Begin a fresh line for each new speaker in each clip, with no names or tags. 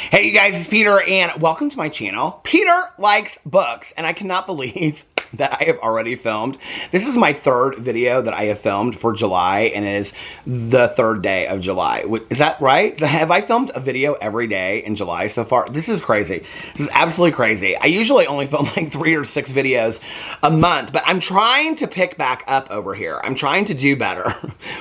Hey you guys, it's Peter and welcome to my channel. Peter likes books, and I cannot believe that I have already filmed. This is my third video that I have filmed for July, and it is the third day of July. Is that right? Have I filmed a video every day in July so far? This is crazy. This is absolutely crazy. I usually only film like 3 or 6 videos a month, but I'm trying to pick back up over here. I'm trying to do better.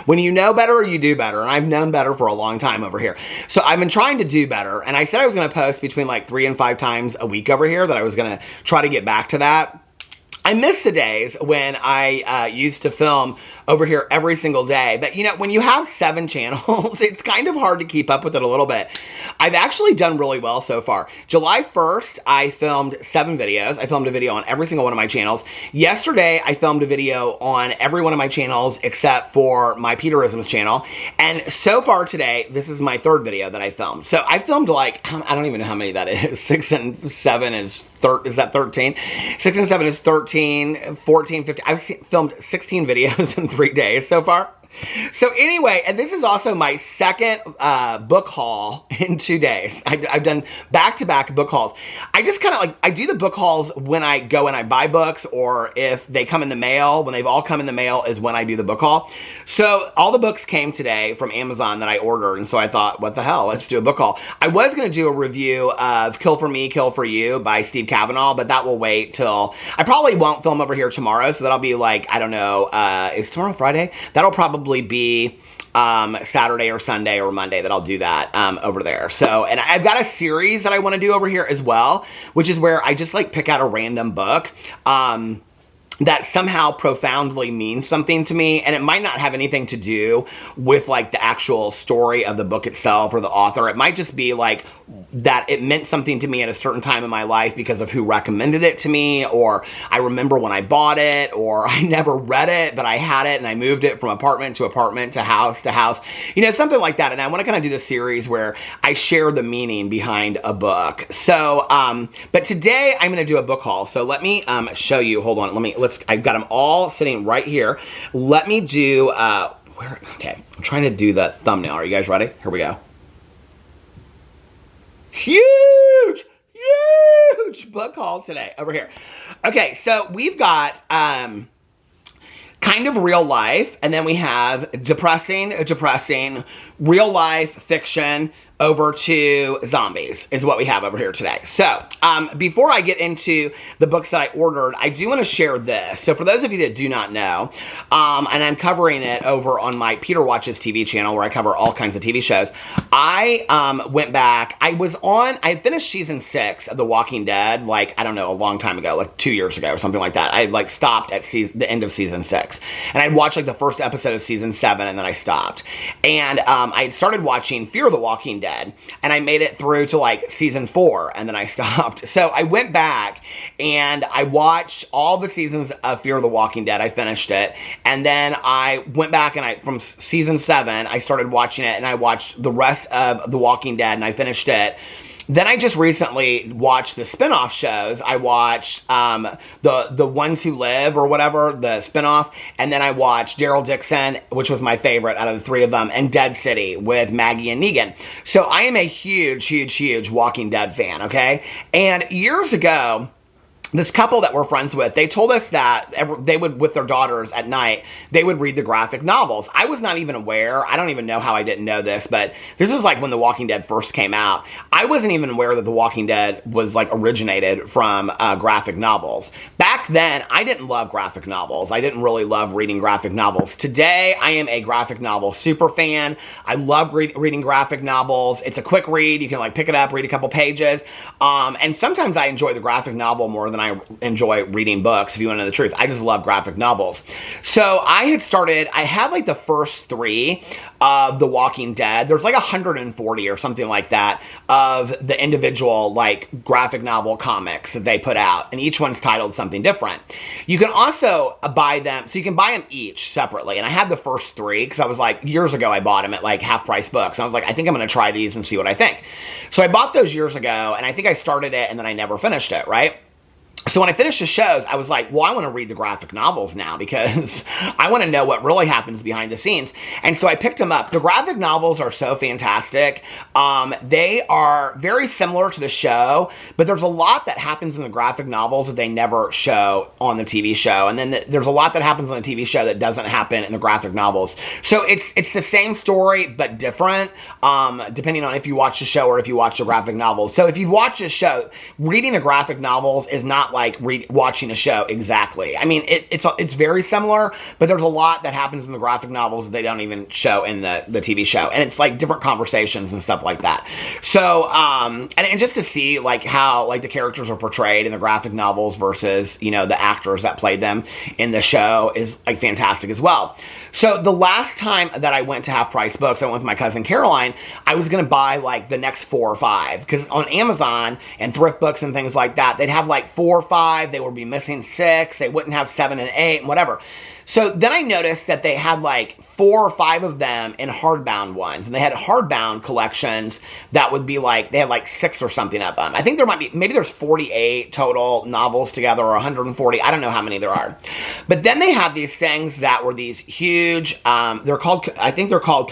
When you know better, you do better, and I've known better for a long time over here. So I've been trying to do better, and I said I was going to post between like 3 and 5 times a week over here, that I was going to try to get back to that. I miss the days when I used to film over here every single day. But, you know, when you have 7 channels, it's kind of hard to keep up with it a little bit. I've actually done really well so far. July 1st, I filmed 7 videos. I filmed a video on every single one of my channels. Yesterday, I filmed a video on every one of my channels except for my Peterisms channel. And so far today, this is my 3rd video that I filmed. So I filmed like, I don't even know how many that is. 6 and 7 is is that 13? 6 and 7 is 13, 14, 15. I've filmed 16 videos in 3 days so far. So anyway, and this is also my 2nd book haul in 2 days. I've done back-to-back book hauls. I just kind of like, I do the book hauls when I go and I buy books, or if they come in the mail. When they've all come in the mail is when I do the book haul. So all the books came today from Amazon that I ordered, and so I thought, what the hell, let's do a book haul. I was going to do a review of Kill for Me, Kill for You by Steve Kavanaugh, but that will wait till, I probably won't film over here tomorrow, so that'll be like, I don't know, is tomorrow Friday? That'll probably be Saturday or Sunday or Monday that I'll do that over there. So, and I've got a series that I want to do over here as well, which is where I just like pick out a random book that somehow profoundly means something to me, and it might not have anything to do with like the actual story of the book itself or the author. It might just be like that it meant something to me at a certain time in my life because of who recommended it to me, or I remember when I bought it, or I never read it, but I had it and I moved it from apartment to apartment to house, you know, something like that. And I want to kind of do this series where I share the meaning behind a book. So, but today I'm going to do a book haul. So let me show you, hold on, I've got them all sitting right here. Let me do, okay, I'm trying to do the thumbnail. Are you guys ready? Here we go. Huge book haul today over here. Okay, so we've got kind of real life, and then we have depressing, real life fiction, over to zombies is what we have over here today. So, before I get into the books that I ordered, I do want to share this. So for those of you that do not know, and I'm covering it over on my Peter Watches TV channel where I cover all kinds of TV shows, I went back, I had finished season 6 of The Walking Dead, like, I don't know, a long time ago, like 2 years ago or something like that. I like stopped at the end of season 6. And I'd watched like the first episode of season 7 and then I stopped. And I had started watching Fear the Walking Dead, and I made it through to like season 4 and then I stopped. So I went back and I watched all the seasons of Fear the Walking Dead. I finished it, and then I went back and from season 7 I started watching it, and I watched the rest of The Walking Dead and I finished it. Then I just recently watched the spin-off shows. I watched the Ones Who Live or whatever, the spin-off, and then I watched Daryl Dixon, which was my favorite out of the 3 of them, and Dead City with Maggie and Negan. So I am a huge Walking Dead fan, okay? And years ago, this couple that we're friends with, they told us that they would, with their daughters at night, they would read the graphic novels. I was not even aware. I don't even know how I didn't know this, but this was like when The Walking Dead first came out. I wasn't even aware that The Walking Dead was like originated from graphic novels. Back then, I didn't love graphic novels. I didn't really love reading graphic novels. Today, I am a graphic novel super fan. I love reading graphic novels. It's a quick read. You can like pick it up, read a couple pages. And sometimes I enjoy the graphic novel more than I enjoy reading books, if you want to know the truth. I just love graphic novels. So I had like the first 3 of The Walking Dead. There's like 140 or something like that of the individual like graphic novel comics that they put out, and each one's titled something different. You can also buy them, so you can buy them each separately, and I had the first 3 because I was like, years ago I bought them at like half-price books, and I was like, I think I'm going to try these and see what I think. So I bought those years ago, and I think I started it and then I never finished it, right? So when I finished the shows, I was like, well, I want to read the graphic novels now because I want to know what really happens behind the scenes. And so I picked them up. The graphic novels are so fantastic. They are very similar to the show, but there's a lot that happens in the graphic novels that they never show on the TV show. And then there's a lot that happens on the TV show that doesn't happen in the graphic novels. So it's the same story, but different, depending on if you watch the show or if you watch the graphic novels. So if you've watched the show, reading the graphic novels is not like watching a show exactly. I mean, it's very similar, but there's a lot that happens in the graphic novels that they don't even show in the TV show, and it's like different conversations and stuff like that. So, and just to see like how like the characters are portrayed in the graphic novels versus, you know, the actors that played them in the show is like fantastic as well. So the last time that I went to Half Price Books, I went with my cousin Caroline, I was going to buy like the next 4 or 5, because on Amazon and thrift books and things like that, they'd have like 4 or 5, they would be missing 6, they wouldn't have 7 and 8 and whatever. So then I noticed that they had like 4 or 5 of them in hardbound ones. And they had hardbound collections that would be like, they had like 6 or something of them. I think there might be, maybe there's 48 total novels together or 140. I don't know how many there are. But then they have these things that were these huge, they're called, I think they're called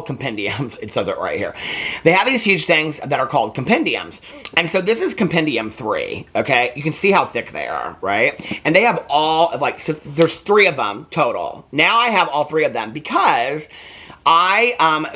compendiums. It says it right here. They have these huge things that are called compendiums. And so this is compendium 3, okay? You can see how thick they are, right? And they have all of like, so there's 3 of them total. Now I have all 3 of them because I,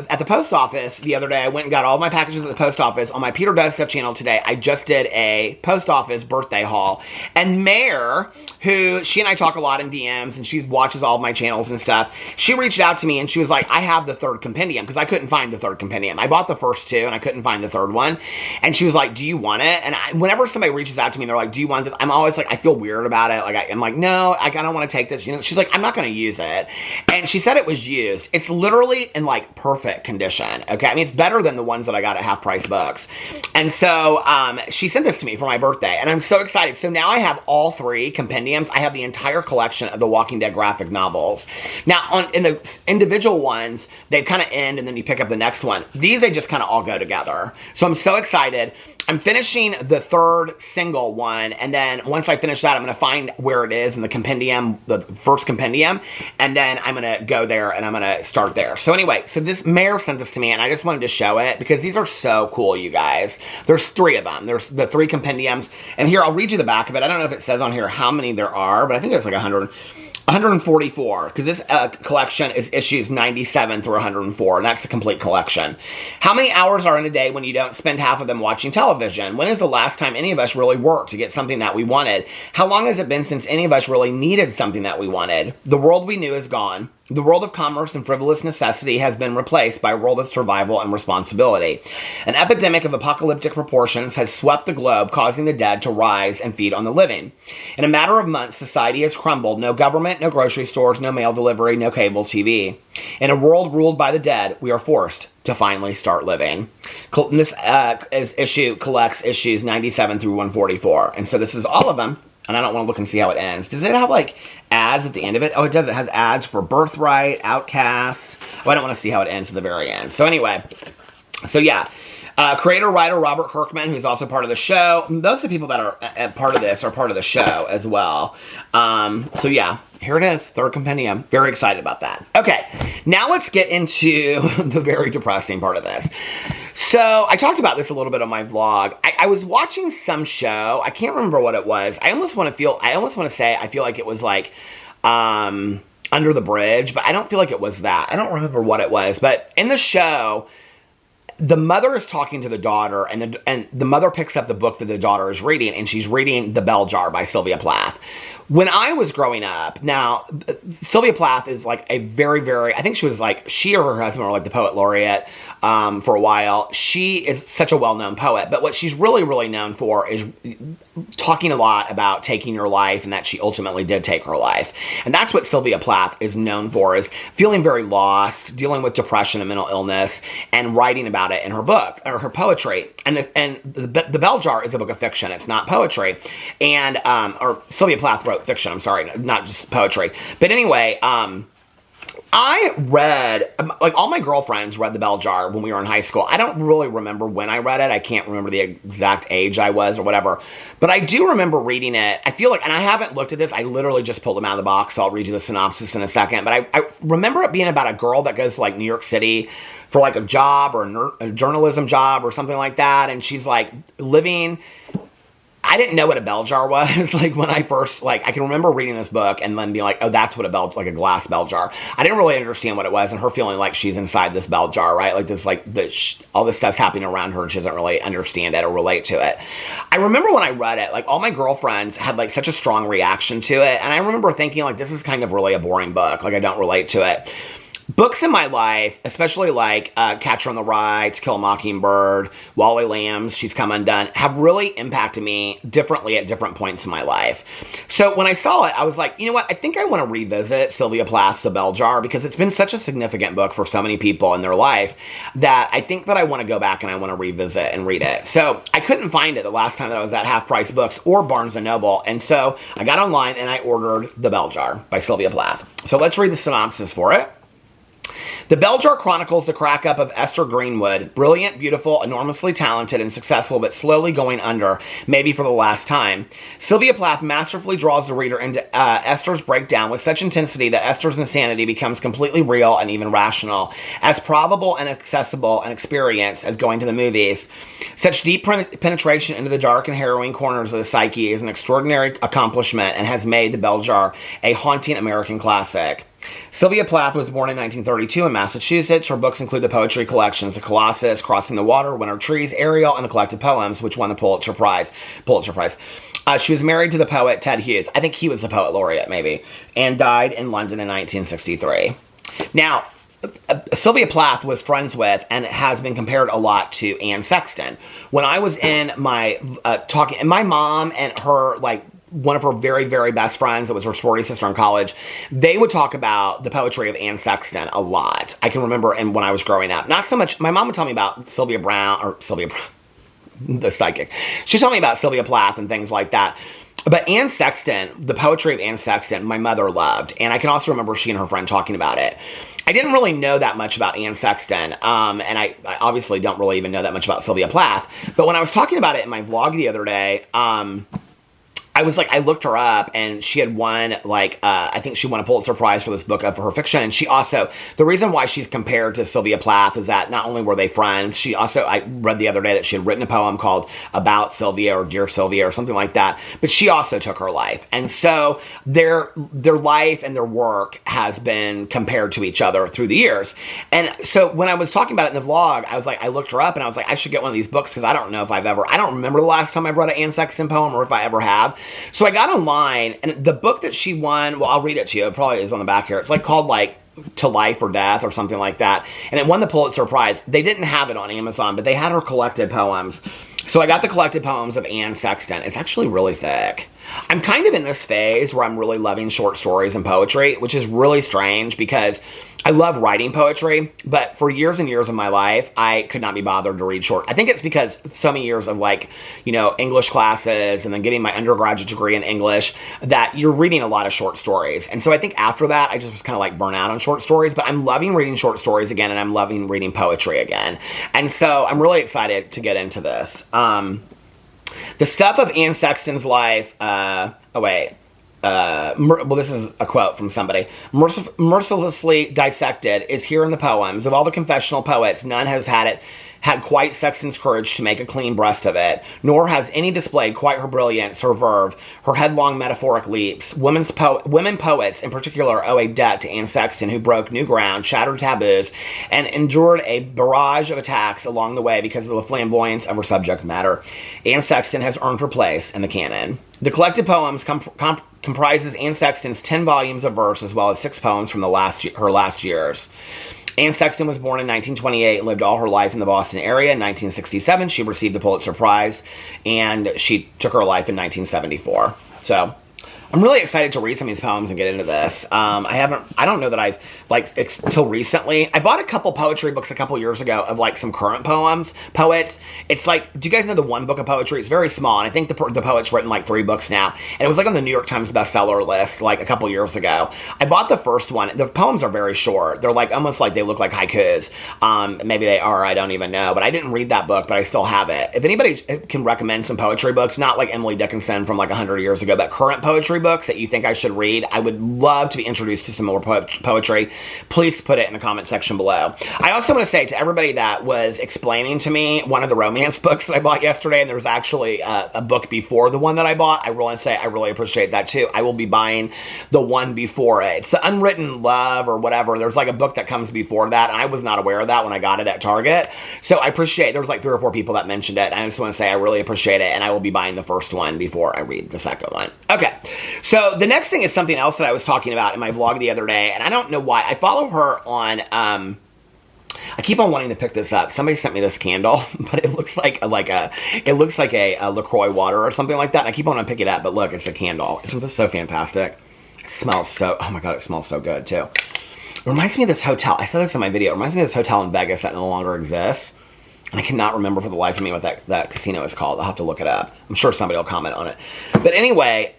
at the post office the other day, I went and got all my packages at the post office. On my Peter Does Stuff channel today, I just did a post office birthday haul. And Mare, who, she and I talk a lot in DMs, and she watches all of my channels and stuff, she reached out to me and she was like, I have the 3rd compendium, because I couldn't find the 3rd compendium. I bought the first 2 and I couldn't find the 3rd one. And she was like, do you want it? And whenever somebody reaches out to me and they're like, do you want this? I'm always like, I feel weird about it. Like, I'm like, no, I don't want to take this. You know, she's like, I'm not going to use it. And she said it was used. It's literally in like perfect condition. Okay, I mean, it's better than the ones that I got at Half Price Books. And so she sent this to me for my birthday, and I'm so excited. So now I have all 3 compendiums. I have the entire collection of the Walking Dead graphic novels. Now in the individual ones, they kind of end and then you pick up the next one. These, they just kind of all go together. So I'm so excited. I'm finishing the 3rd single one, and then once I finish that, I'm going to find where it is in the compendium, the first compendium, and then I'm going to go there and I'm going to start there. So anyway, so this Mare sent this to me, and I just wanted to show it because these are so cool, you guys. There's 3 of them. There's the 3 compendiums, and here, I'll read you the back of it. I don't know if it says on here how many there are, but I think there's like 144, because this collection is issues 97 through 104, and that's the complete collection. How many hours are in a day when you don't spend half of them watching television? When is the last time any of us really worked to get something that we wanted? How long has it been since any of us really needed something that we wanted? The world we knew is gone. The world of commerce and frivolous necessity has been replaced by a world of survival and responsibility. An epidemic of apocalyptic proportions has swept the globe, causing the dead to rise and feed on the living. In a matter of months, society has crumbled. No government, no grocery stores, no mail delivery, no cable TV. In a world ruled by the dead, we are forced to finally start living. This issue collects issues 97 through 144. And so this is all of them. And I don't want to look and see how it ends. Does it have, like, ads at the end of it? Oh, it does. It has ads for Birthright, Outcast. Oh, I don't want to see how it ends at the very end. So anyway, so yeah. Creator, writer Robert Kirkman, who's also part of the show. Those are the people that are part of this, are part of the show as well. So yeah, here it is, 3rd compendium. Very excited about that. Okay, now let's get into the very depressing part of this. So, I talked about this a little bit on my vlog. I was watching some show. I can't remember what it was. I almost want to say, I feel like it was like, Under the Bridge, but I don't feel like it was that. I don't remember what it was, but in the show, the mother is talking to the daughter, and the mother picks up the book that the daughter is reading, and she's reading The Bell Jar by Sylvia Plath. When I was growing up, now, Sylvia Plath is like a very, very, I think she or her husband were like the poet laureate for a while. She is such a well-known poet, but what she's really, really known for is talking a lot about taking your life, and that she ultimately did take her life. And that's what Sylvia Plath is known for, is feeling very lost, dealing with depression and mental illness, and writing about it in her book, or her poetry. And the Bell Jar is a book of fiction. It's not poetry. And, or Sylvia Plath wrote fiction, I'm sorry, not just poetry. But anyway, I read, like all my girlfriends read The Bell Jar when we were in high school. I don't really remember when I read it. I can't remember the exact age I was or whatever. But I do remember reading it. I feel like, and I haven't looked at this, I literally just pulled them out of the box, so I'll read you the synopsis in a second. But I remember it being about a girl that goes to like New York City for like a job or a journalism job or something like that. And she's like living... I didn't know what a bell jar was, like, when I first, like, I can remember reading this book and then being like, oh, that's what like a glass bell jar. I didn't really understand what it was, and her feeling like she's inside this bell jar, right? Like, this, like, all this stuff's happening around her, and she doesn't really understand it or relate to it. I remember when I read it, like, all my girlfriends had, like, such a strong reaction to it, and I remember thinking, like, this is kind of really a boring book. Like, I don't relate to it. Books in my life, especially like Catcher in the Rye, To Kill a Mockingbird, Wally Lamb's She's Come Undone, have really impacted me differently at different points in my life. So when I saw it, I was like, you know what? I think I want to revisit Sylvia Plath's The Bell Jar because it's been such a significant book for so many people in their life that I think that I want to go back and I want to revisit and read it. So I couldn't find it the last time that I was at Half Price Books or Barnes & Noble. And so I got online and I ordered The Bell Jar by Sylvia Plath. So let's read the synopsis for it. The Bell Jar chronicles the crack-up of Esther Greenwood, brilliant, beautiful, enormously talented, and successful, but slowly going under, maybe for the last time. Sylvia Plath masterfully draws the reader into Esther's breakdown with such intensity that Esther's insanity becomes completely real and even rational, as probable and accessible an experience as going to the movies. Such deep penetration into the dark and harrowing corners of the psyche is an extraordinary accomplishment and has made The Bell Jar a haunting American classic. Sylvia Plath was born in 1932 in Massachusetts. Her books include the poetry collections The Colossus, Crossing the Water, Winter Trees, Ariel, and the collected poems, which won the Pulitzer Prize. She was married to the poet Ted Hughes. I think he was the poet laureate, maybe, and died in London in 1963. Now, Sylvia Plath was friends with and has been compared a lot to Anne Sexton. When I was in my my mom and her, like, one of her very, very best friends that was her sorority sister in college, they would talk about the poetry of Anne Sexton a lot. I can remember when I was growing up. Not so much, my mom would tell me about Sylvia Brown, the psychic. She'd tell me about Sylvia Plath and things like that. But Anne Sexton, the poetry of Anne Sexton, my mother loved. And I can also remember she and her friend talking about it. I didn't really know that much about Anne Sexton, and I obviously don't really even know that much about Sylvia Plath. But when I was talking about it in my vlog the other day, I looked her up, and she had won, I think she won a Pulitzer Prize for this book of her fiction, and she also, the reason why she's compared to Sylvia Plath is that not only were they friends, she also, I read the other day that she had written a poem called About Sylvia or Dear Sylvia or something like that, but she also took her life, and so their life and their work has been compared to each other through the years, and so when I was talking about it in the vlog, I looked her up, and I was like, I should get one of these books, because I don't remember the last time I've read an Anne Sexton poem, or if I ever have. So I got online, and the book that she won, well, I'll read it to you. It probably is on the back here. It's called To Life or Death or something like that. And it won the Pulitzer Prize. They didn't have it on Amazon, but they had her collected poems. So I got the collected poems of Anne Sexton. It's actually really thick. I'm kind of in this phase where I'm really loving short stories and poetry, which is really strange because I love writing poetry, but for years and years of my life, I could not be bothered to read short. I think it's because so many years of English classes and then getting my undergraduate degree in English that you're reading a lot of short stories. And so I think after that, I just was kind of burnt out on short stories, but I'm loving reading short stories again, and I'm loving reading poetry again. And so I'm really excited to get into this. The stuff of Anne Sexton's life, this is a quote from somebody. Mercilessly dissected is here in the poems. Of all the confessional poets, none has had quite Sexton's courage to make a clean breast of it, nor has any displayed quite her brilliance, her verve, her headlong metaphoric leaps. Women poets, in particular, owe a debt to Anne Sexton, who broke new ground, shattered taboos, and endured a barrage of attacks along the way because of the flamboyance of her subject matter. Anne Sexton has earned her place in the canon. The collected poems comprises Anne Sexton's 10 volumes of verse, as well as 6 poems from her last years. Anne Sexton was born in 1928 and lived all her life in the Boston area. In 1967, she received the Pulitzer Prize, and she took her life in 1974. So, I'm really excited to read some of these poems and get into this. I don't know that I've, like, until recently. I bought a couple poetry books a couple years ago of, like, some current poets. It's like, do you guys know the one book of poetry? It's very small, and I think the poet's written, like, 3 books now. And it was, like, on the New York Times bestseller list, like, a couple years ago. I bought the first one. The poems are very short. They're, like, almost like they look like haikus. Maybe they are, I don't even know. But I didn't read that book, but I still have it. If anybody can recommend some poetry books, not like Emily Dickinson from, like, 100 years ago, but current poetry books that you think I should read, I would love to be introduced to some more poetry. Please put it in the comment section below. I also want to say to everybody that was explaining to me one of the romance books that I bought yesterday, and there was actually a book before the one that I bought, I really appreciate that too. I will be buying the one before it. It's the Unwritten Love or whatever. There's like a book that comes before that, and I was not aware of that when I got it at Target. So I appreciate, there was like 3 or 4 people that mentioned it, and I just want to say I really appreciate it, and I will be buying the first one before I read the second one. Okay, so the next thing is something else that I was talking about in my vlog the other day, and I don't know why. I follow her on, I keep on wanting to pick this up. Somebody sent me this candle, but it looks like a LaCroix water or something like that, and I keep on wanting to pick it up, but look, it's a candle. Isn't this so fantastic? It smells so, oh my god, it smells so good too. It reminds me of this hotel. I said this in my video. It reminds me of this hotel in Vegas that no longer exists. And I cannot remember for the life of me what that casino is called. I'll have to look it up. I'm sure somebody will comment on it. But anyway,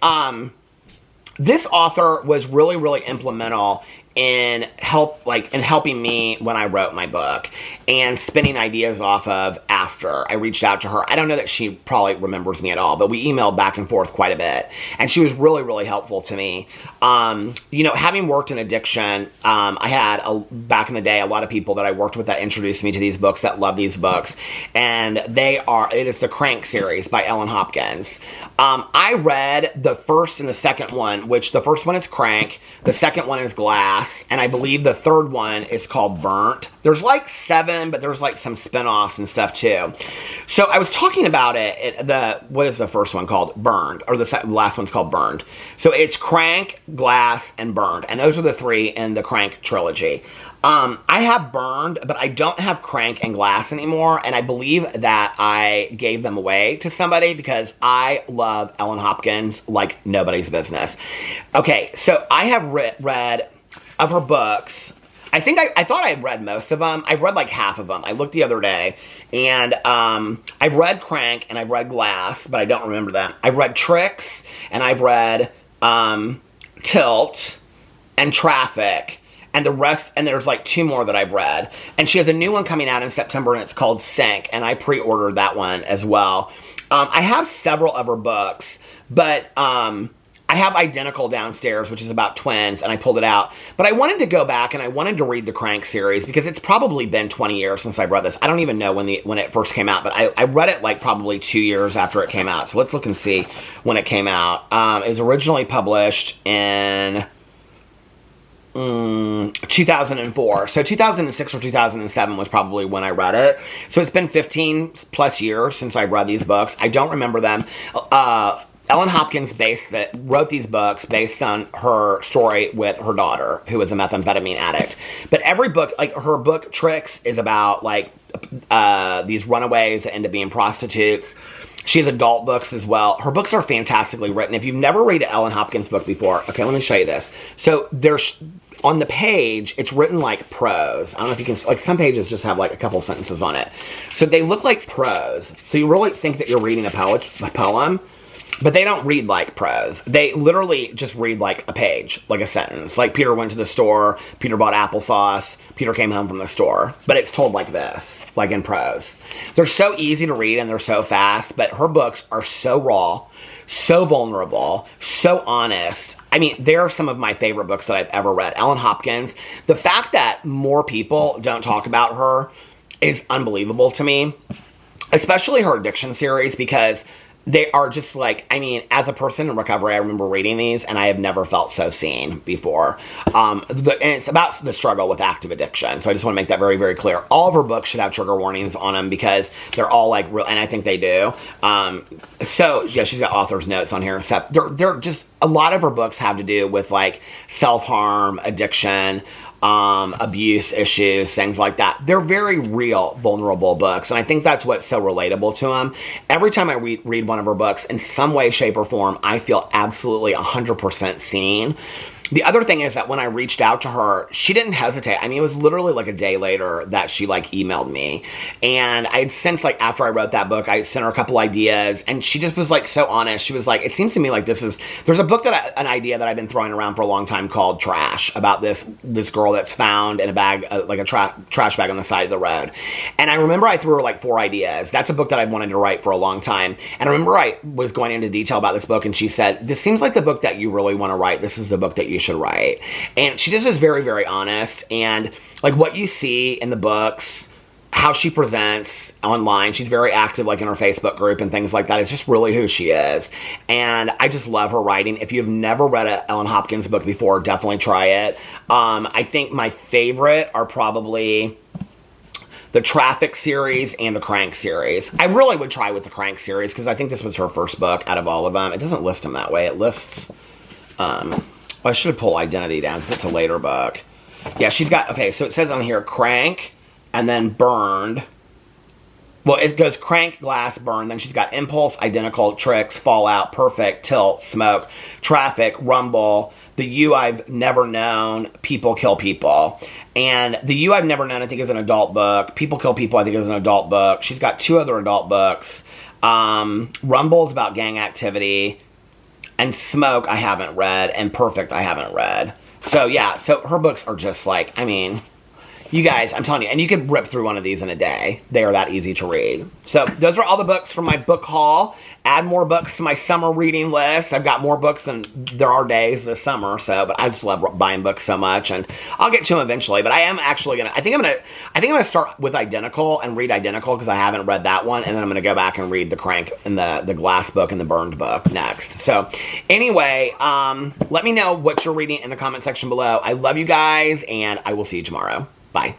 this author was really, really implemental in helping me when I wrote my book and spinning ideas off of after I reached out to her. I don't know that she probably remembers me at all, but we emailed back and forth quite a bit, and she was really, really helpful to me. You know, having worked in addiction, I had back in the day a lot of people that I worked with that introduced me to these books, that love these books, and it is the Crank series by Ellen Hopkins. I read the first and the second one, which the first one is Crank, the second one is Glass, and I believe the third one is called Burnt. There's like 7, but there's like some spin-offs and stuff too. So I was talking about what is the first one called? Burned, or the last one's called Burned. So it's Crank, Glass, and Burned, and those are the 3 in the Crank trilogy. I have Burned, but I don't have Crank and Glass anymore, and I believe that I gave them away to somebody because I love Ellen Hopkins like nobody's business. Okay, so I have read of her books. I thought I read most of them. I read like half of them. I looked the other day, and I read Crank and I read Glass, but I don't remember them. I read Tricks, and I've read Tilt and Traffic. And the rest, and there's like 2 more that I've read. And she has a new one coming out in September, and it's called Sink, and I pre-ordered that one as well. I have several of her books, but I have Identical downstairs, which is about twins, and I pulled it out. But I wanted to go back, and I wanted to read the Crank series, because it's probably been 20 years since I read this. I don't even know when it first came out, but I read it like probably 2 years after it came out. So let's look and see when it came out. It was originally published in 2004. So 2006 or 2007 was probably when I read it. So it's been 15 plus years since I read these books. I don't remember them. Ellen Hopkins wrote these books based on her story with her daughter, who was a methamphetamine addict. But every book, like her book Tricks, is about like these runaways that end up being prostitutes. She has adult books as well. Her books are fantastically written. If you've never read an Ellen Hopkins book before, okay, let me show you this. So there's, on the page, it's written like prose. I don't know if you can, like some pages just have like a couple sentences on it. So they look like prose. So you really think that you're reading a poem, but they don't read like prose. They literally just read like a page, like a sentence. Like Peter went to the store, Peter bought applesauce, Peter came home from the store. But it's told like this, like in prose. They're so easy to read and they're so fast, but her books are so raw, so vulnerable, so honest. I mean, they're some of my favorite books that I've ever read. Ellen Hopkins, the fact that more people don't talk about her is unbelievable to me. Especially her addiction series, because they are just like, I mean, as a person in recovery, I remember reading these, and I have never felt so seen before. And it's about the struggle with active addiction, so I just want to make that very, very clear. All of her books should have trigger warnings on them, because they're all like real, and I think they do. So, yeah, she's got author's notes on here and stuff. They're just, a lot of her books have to do with like self-harm, addiction, abuse issues, things like that. They're very real, vulnerable books, and I think that's what's so relatable to them. Every time I read one of her books, in some way, shape, or form, I feel absolutely 100% seen. The other thing is that when I reached out to her, she didn't hesitate. I mean, it was literally like a day later that she like emailed me. And I had since, like, after I wrote that book, I sent her a couple ideas, and she just was like so honest. She was like, it seems to me like there's a book an idea that I've been throwing around for a long time called Trash, about this girl that's found in a bag, like a trash bag on the side of the road. And I remember I threw her like 4 ideas. That's a book that I've wanted to write for a long time. And I remember I was going into detail about this book, and she said, this seems like the book that you really want to write. This is the book that you should write. And she just is very, very honest, and like what you see in the books, how she presents online, she's very active like in her Facebook group and things like that. It's just really who she is, and I just love her writing. If you've never read a Ellen Hopkins book before, definitely try it. I think my favorite are probably the Traffic series and the Crank series. I really would try with the Crank series because I think this was her first book out of all of them. It doesn't list them that way. It lists I should pull Identity down because it's a later book. Yeah, she's got, okay, so it says on here Crank and then Burned. Well, it goes Crank, Glass, Burn. Then she's got Impulse, Identical, Tricks, Fallout, Perfect, Tilt, Smoke, Traffic, Rumble, The You I've Never Known, People Kill People. And The You I've Never Known, I think, is an adult book. People Kill People, I think, is an adult book. She's got 2 other adult books. Rumble is about gang activity. And Smoke, I haven't read. And Perfect, I haven't read. So, yeah. So, her books are just like, I mean, you guys, I'm telling you. And you could rip through one of these in a day. They are that easy to read. So, those are all the books from my book haul. Add more books to my summer reading list. I've got more books than there are days this summer. So, but I just love buying books so much. And I'll get to them eventually. But I am actually going to, I think I'm going to start with Identical and read Identical because I haven't read that one. And then I'm going to go back and read the Crank and the Glass book and the Burned book next. So, anyway, let me know what you're reading in the comment section below. I love you guys, and I will see you tomorrow. Bye.